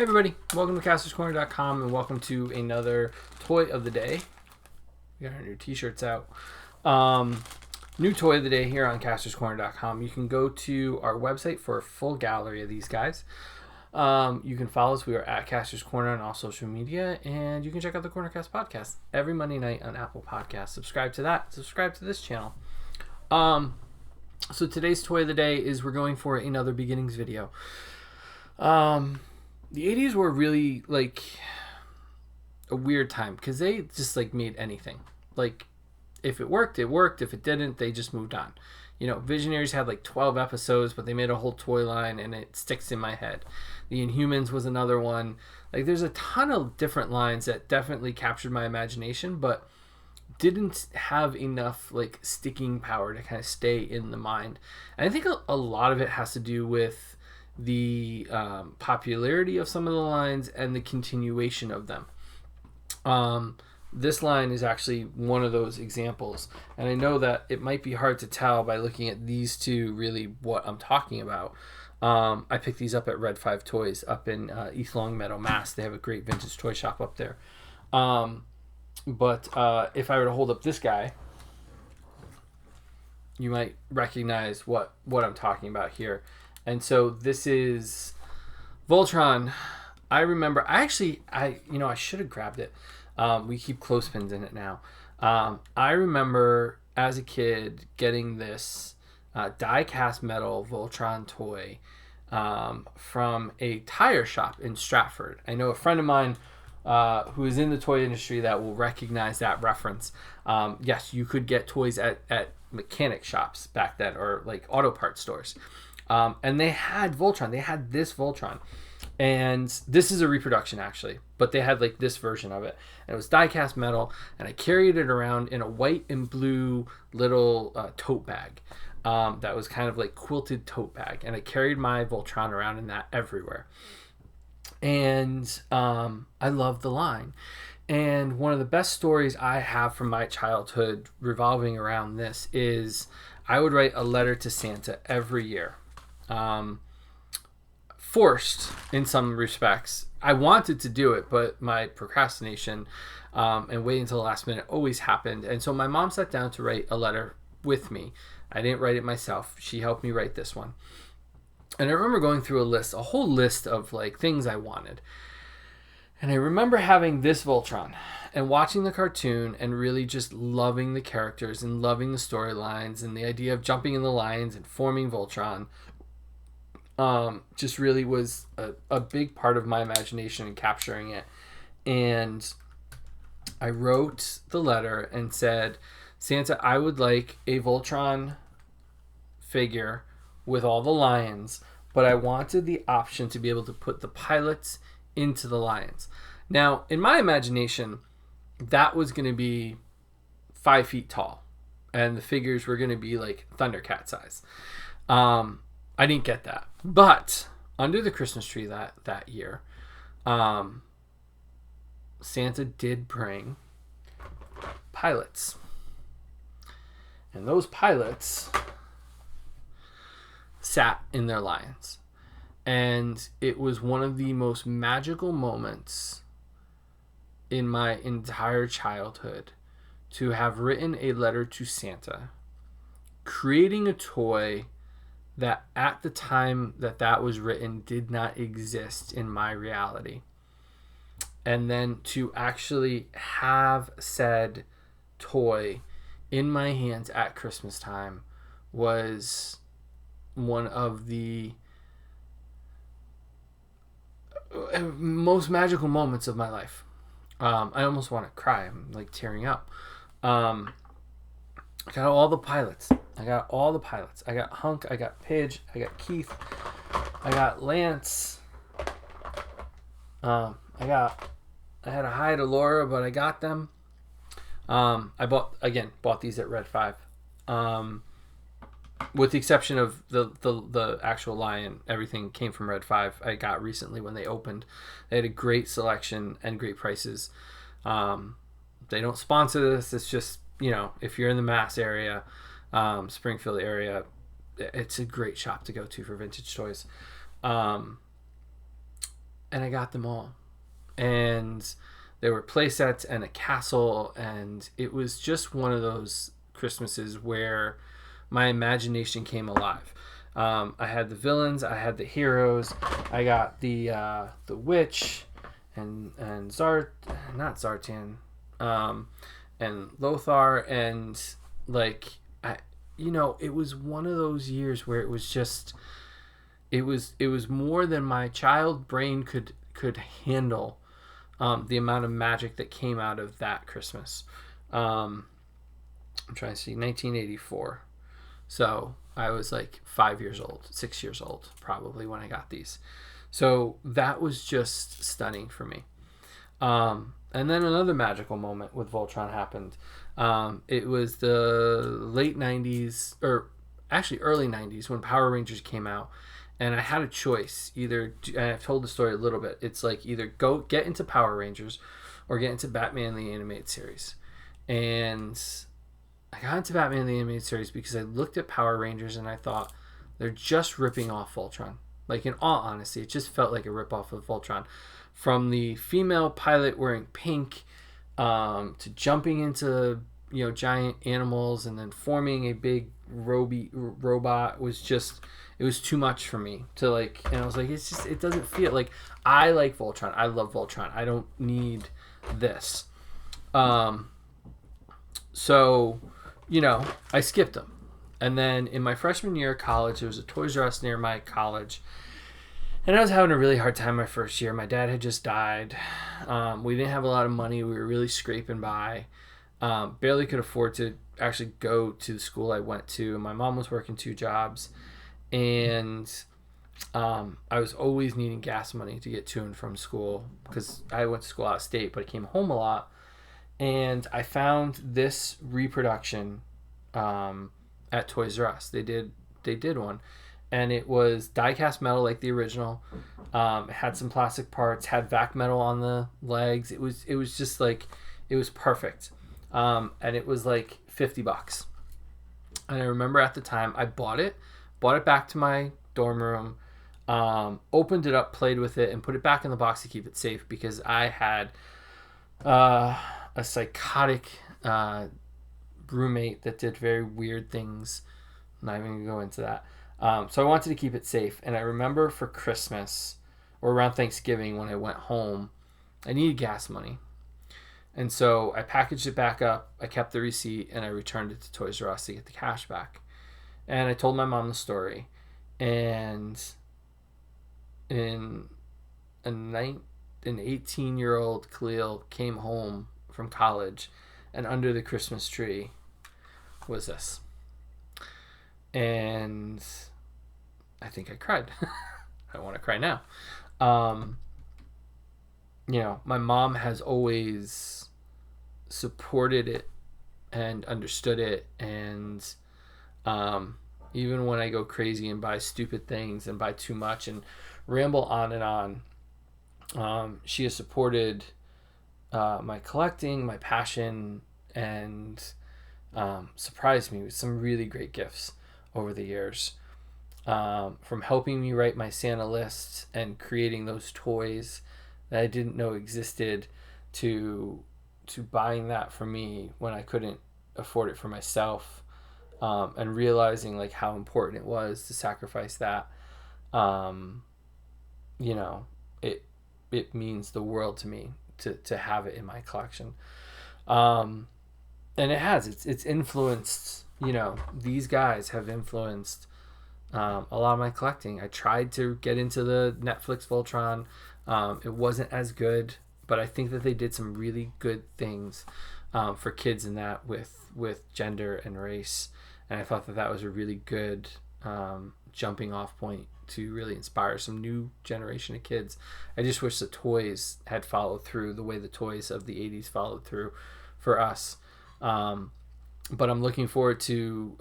Hey everybody, welcome to CastorsCorner.com and welcome to another toy of the day. We got our new t-shirts out. New toy of the day here on CastorsCorner.com. You can go to our website for a full gallery of these guys. You can follow us. We are at Castors Corner on all social media, and you can check out the Cornercast podcast every Monday night on Apple Podcasts. Subscribe to that. Subscribe to this channel. So today's toy of the day is we're going for another beginnings video. The 80s were really like a weird time because they just like made anything. Like if it worked, it worked. If it didn't, they just moved on. You know, Visionaries had like 12 episodes, but they made a whole toy line and it sticks in my head. The Inhumans was another one. Like there's a ton of different lines that definitely captured my imagination, but didn't have enough like sticking power to kind of stay in the mind. And I think a lot of it has to do with the popularity of some of the lines and the continuation of them. This line is actually one of those examples, and I know that it might be hard to tell by looking at these two really what I'm talking about. I picked these up at Red 5 Toys up in East Longmeadow, Mass. They have a great vintage toy shop up there. But if I were to hold up this guy, you might recognize what I'm talking about here. And so this is Voltron. I remember, I should have grabbed it. We keep clothespins in it now. I remember as a kid getting this die-cast metal Voltron toy from a tire shop in Stratford. I know a friend of mine who is in the toy industry that will recognize that reference. Yes, you could get toys at mechanic shops back then, or like auto parts stores. And they had Voltron. They had this Voltron. And this is a reproduction, actually. But they had like this version of it. And it was die-cast metal. And I carried it around in a white and blue little tote bag. That was kind of like quilted tote bag. And I carried my Voltron around in that everywhere. And I love the line. And one of the best stories I have from my childhood revolving around this is I would write a letter to Santa every year. Forced in some respects. I wanted to do it, but my procrastination and waiting until the last minute always happened. And so my mom sat down to write a letter with me. I didn't write it myself. She helped me write this one. And I remember going through a whole list of like things I wanted. And I remember having this Voltron and watching the cartoon and really just loving the characters and loving the storylines and the idea of jumping in the lines and forming Voltron. Just really was a big part of my imagination and capturing it. And I wrote the letter and said, Santa, I would like a Voltron figure with all the lions, but I wanted the option to be able to put the pilots into the lions. Now, in my imagination, that was going to be 5 feet tall, and the figures were going to be like Thundercat size. I didn't get that. But under the Christmas tree that year, Santa did bring pilots. And those pilots sat in their lions. And it was one of the most magical moments in my entire childhood to have written a letter to Santa, creating a toy that at the time that was written did not exist in my reality. And then to actually have said toy in my hands at Christmas time was one of the most magical moments of my life. I almost want to cry. I'm like tearing up. I got all the pilots. I got Hunk. I got Pidge. I got Keith. I got Lance. I had to hide Laura, but I got them. I bought these at Red 5. With the exception of the actual lion, everything came from Red 5. I got recently when they opened. They had a great selection and great prices. They don't sponsor this. It's just, if you're in the Mass area, Springfield area, it's a great shop to go to for vintage toys. and I got them all. And there were play sets and a castle, and it was just one of those Christmases where my imagination came alive. I had the villains, I had the heroes, I got the witch, and not Zartan, and Lothar, and like it was one of those years where it was just it was more than my child brain could handle. The amount of magic that came out of that Christmas. I'm trying to see, 1984. So I was like 5 years old, 6 years old, probably when I got these. So that was just stunning for me. And then another magical moment with Voltron happened. It was the late 90s, or actually early 90s, when Power Rangers came out. And I had a choice. Either, and I've told the story a little bit. It's like either go get into Power Rangers or get into Batman the Animated Series. And I got into Batman the Animated Series because I looked at Power Rangers and I thought they're just ripping off Voltron. Like, in all honesty, it just felt like a ripoff of Voltron. From the female pilot wearing pink to jumping into giant animals and then forming a big robot was just, it was too much for me to like. And I was like, it doesn't feel like, I like Voltron, I love Voltron, I don't need this. So I skipped them. And then in my freshman year of college, there was a Toys R Us near my college, and I was having a really hard time my first year. My dad had just died. We didn't have a lot of money. We were really scraping by. Barely could afford to actually go to the school I went to. My mom was working 2 jobs, and I was always needing gas money to get to and from school because I went to school out of state, but I came home a lot. And I found this reproduction at Toys R Us. They did one, and it was diecast metal like the original. It had some plastic parts, had vac metal on the legs. It was just like, it was perfect. And it was like $50. And I remember at the time I bought it back to my dorm room, opened it up, played with it, and put it back in the box to keep it safe because I had a psychotic roommate that did very weird things. I'm not even gonna go into that. So I wanted to keep it safe. And I remember for Christmas or around Thanksgiving when I went home, I needed gas money. And so I packaged it back up, I kept the receipt, and I returned it to Toys R Us to get the cash back. And I told my mom the story. And an 18-year-old Khalil came home from college, and under the Christmas tree was this. And I think I cried. I want to cry now. My mom has always supported it and understood it, and even when I go crazy and buy stupid things and buy too much and ramble on and on, she has supported my collecting, my passion, and surprised me with some really great gifts over the years. From helping me write my Santa list and creating those toys that I didn't know existed, to buying that for me when I couldn't afford it for myself, and realizing like how important it was to sacrifice that. It means the world to me to have it in my collection. And it has, it's influenced, these guys have influenced a lot of my collecting. I tried to get into the Netflix Voltron. It wasn't as good, but I think that they did some really good things for kids in that with gender and race. And I thought that was a really good jumping off point to really inspire some new generation of kids. I just wish the toys had followed through the way the toys of the 80s followed through for us. But I'm looking forward to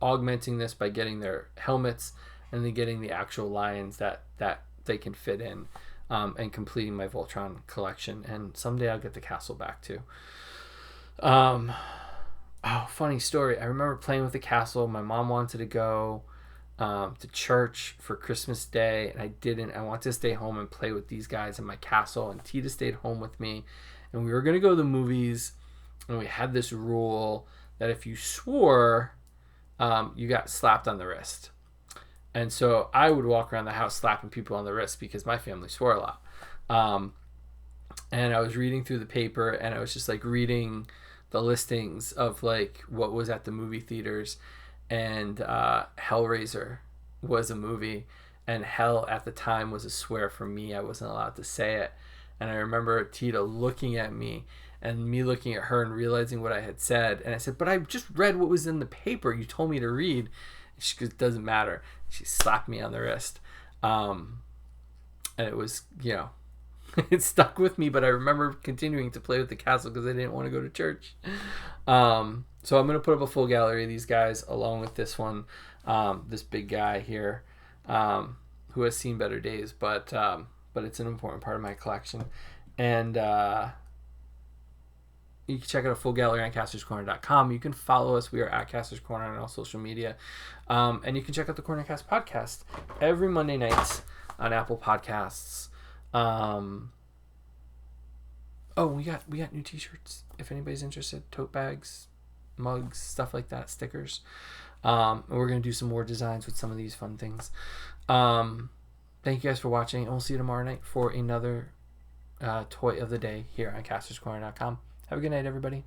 augmenting this by getting their helmets and then getting the actual lions that they can fit in, and completing my Voltron collection. And someday I'll get the castle back too. Funny story. I remember playing with the castle. My mom wanted to go. to church for Christmas Day, and I didn't. I wanted to stay home and play with these guys in my castle, and Tita stayed home with me, and we were going to go to the movies, and we had this rule that if you swore, you got slapped on the wrist. And so I would walk around the house slapping people on the wrist because my family swore a lot. And I was reading through the paper, and I was just like reading the listings of like what was at the movie theaters, and Hellraiser was a movie, and hell at the time was a swear for me. I wasn't allowed to say it. And I remember Tita looking at me and me looking at her and realizing what I had said. And I said, but I just read what was in the paper. You told me to read. And she goes, it doesn't matter. She slapped me on the wrist. And it was, it stuck with me, but I remember continuing to play with the castle because I didn't want to go to church. So I'm going to put up a full gallery of these guys along with this one, this big guy here, who has seen better days, but it's an important part of my collection. And you can check out a full gallery on castorscorner.com. You can follow us. We are at Kastor's Corner on all social media. And you can check out the Cornercast podcast every Monday night on Apple Podcasts. We got new t-shirts if anybody's interested. Tote bags, mugs, stuff like that, stickers. And we're going to do some more designs with some of these fun things. Thank you guys for watching, and we'll see you tomorrow night for another toy of the day here on castorscorner.com. Have a good night, everybody.